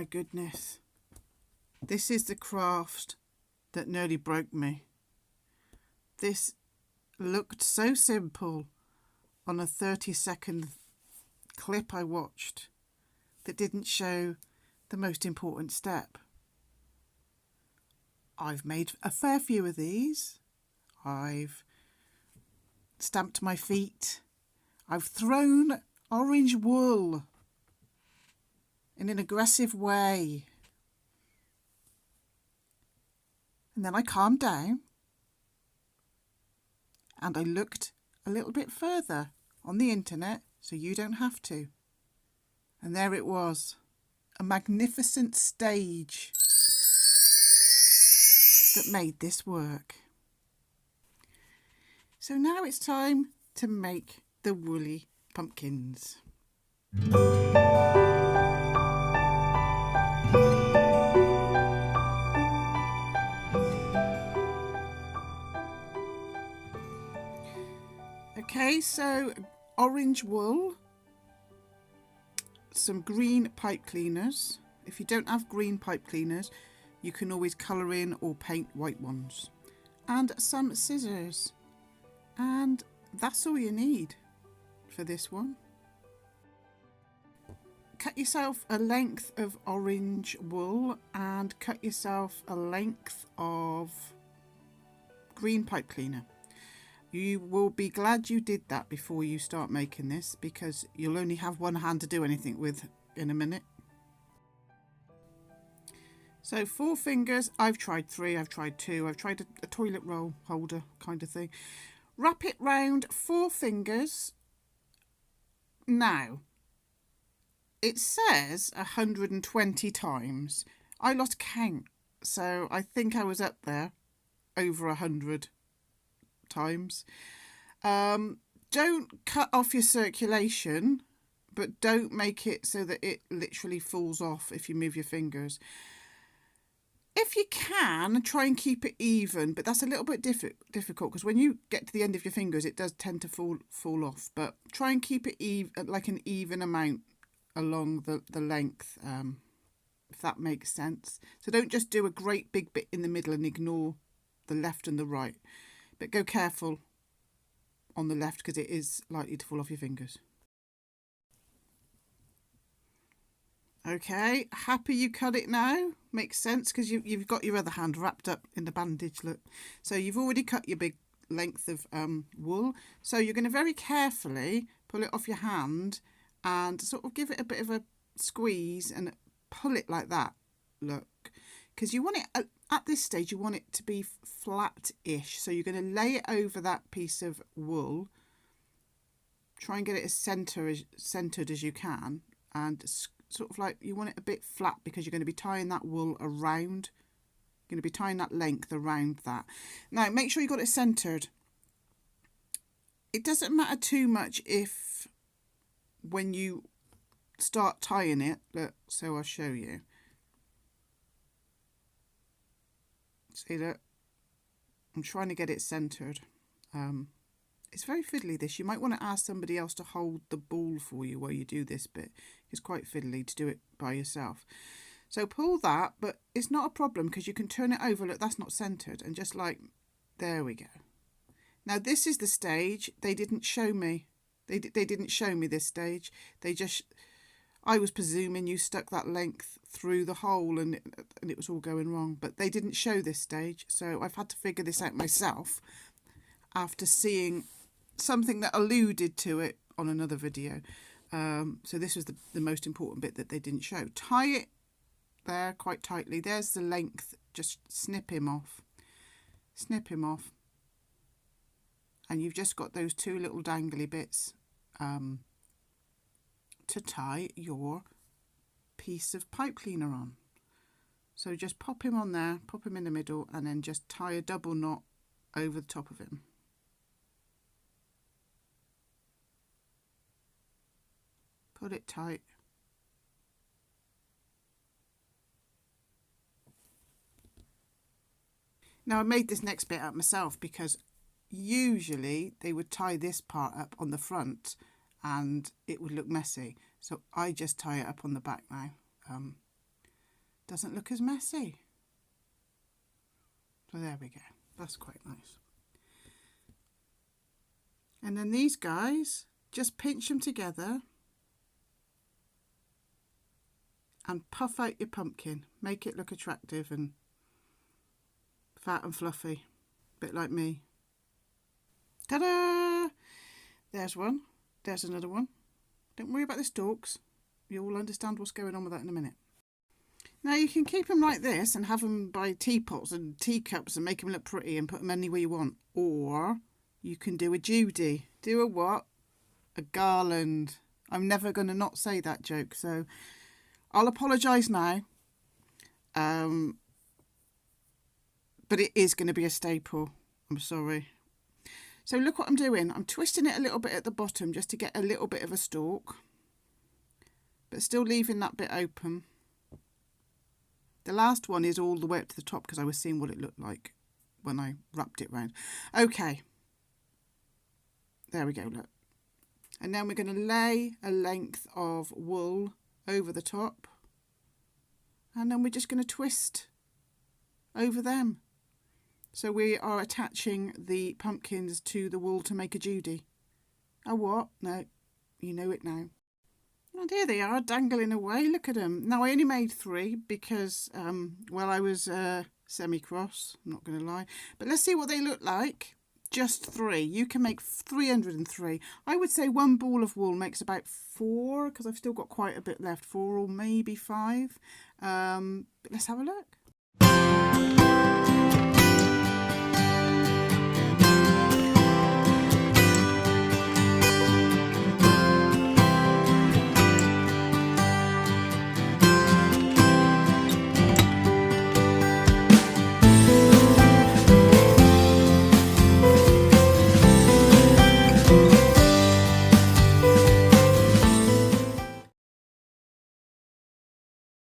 goodness. This is the craft that nearly broke me. This looked so simple on a 30-second clip I watched that didn't show the most important step. I've made a fair few of these. I've stamped my feet. I've thrown orange wool in an aggressive way. And then I calmed down and I looked a little bit further on the internet so you don't have to. And there it was, a magnificent stage that made this work. So now it's time to make the Woolley Pumpkins. Okay, so orange wool, some green pipe cleaners. If you don't have green pipe cleaners, you can always colour in or paint white ones. And some scissors. And that's all you need for this one. Cut yourself a length of orange wool and cut yourself a length of green pipe cleaner. You will be glad you did that before you start making this, because you'll only have one hand to do anything with in a minute. So 4 fingers, I've tried 3, I've tried 2, I've tried a toilet roll holder kind of thing. Wrap it round 4 fingers. Now, it says 120 times. I lost count, so I think I was up there over 100 times. Don't cut off your circulation, but don't make it so that it literally falls off if you move your fingers. If you can, try and keep it even, but that's a little bit difficult because when you get to the end of your fingers, it does tend to fall off. But try and keep it like an even amount along the length, if that makes sense. So don't just do a great big bit in the middle and ignore the left and the right, but go careful on the left because it is likely to fall off your fingers. Okay, happy you cut it now? Makes sense because you've got your other hand wrapped up in the bandage, look. So you've already cut your big length of wool. So you're going to very carefully pull it off your hand and sort of give it a bit of a squeeze and pull it like that, look. Because you want it, at this stage, you want it to be flat-ish. So you're going to lay it over that piece of wool. Try and get it as centred as you can, and sort of like you want it a bit flat because you're going to be tying that wool around. You're going to be tying that length around that. Now, make sure you got it centred. It doesn't matter too much if when you start tying it, look, so I'll show you. See that? I'm trying to get it centred. It's very fiddly, this. You might want to ask somebody else to hold the ball for you while you do this bit. It's quite fiddly to do it by yourself. So pull that, but it's not a problem because you can turn it over. Look, that's not centred. And just like, there we go. Now this is the stage they didn't show me. They didn't show me this stage. I was presuming you stuck that length through the hole and it was all going wrong. But they didn't show this stage. So I've had to figure this out myself after seeing something that alluded to it on another video. So this was the most important bit that they didn't show. Tie it there quite tightly. There's the length. Just snip him off. Snip him off. And you've just got those 2 little dangly bits to tie your piece of pipe cleaner on. So just pop him on there, pop him in the middle, and then just tie a double knot over the top of him. Put it tight. Now I made this next bit up myself because usually they would tie this part up on the front and it would look messy. So I just tie it up on the back now. doesn't look as messy. So there we go. That's quite nice. And then these guys, just pinch them together and puff out your pumpkin. Make it look attractive and fat and fluffy, a bit like me. Ta-da! There's one. There's another one. Don't worry about the stalks. You'll understand what's going on with that in a minute. Now you can keep them like this and have them by teapots and teacups and make them look pretty and put them anywhere you want. Or you can do a Judy. Do a what? A garland. I'm never going to not say that joke, so I'll apologise now. But it is going to be a staple. I'm sorry. So look what I'm doing. I'm twisting it a little bit at the bottom just to get a little bit of a stalk, but still leaving that bit open. The last one is all the way up to the top because I was seeing what it looked like when I wrapped it round. Okay. There we go, look. And then we're going to lay a length of wool over the top. And then we're just going to twist over them. So we are attaching the pumpkins to the wool to make a Judy. A what? No, you know it now. And here they are, dangling away. Look at them. Now, I only made 3 because, well, I was semi-cross. I'm not going to lie. But let's see what they look like. Just 3. You can make 303. I would say 1 ball of wool makes about 4 because I've still got quite a bit left. 4 or maybe 5. But let's have a look.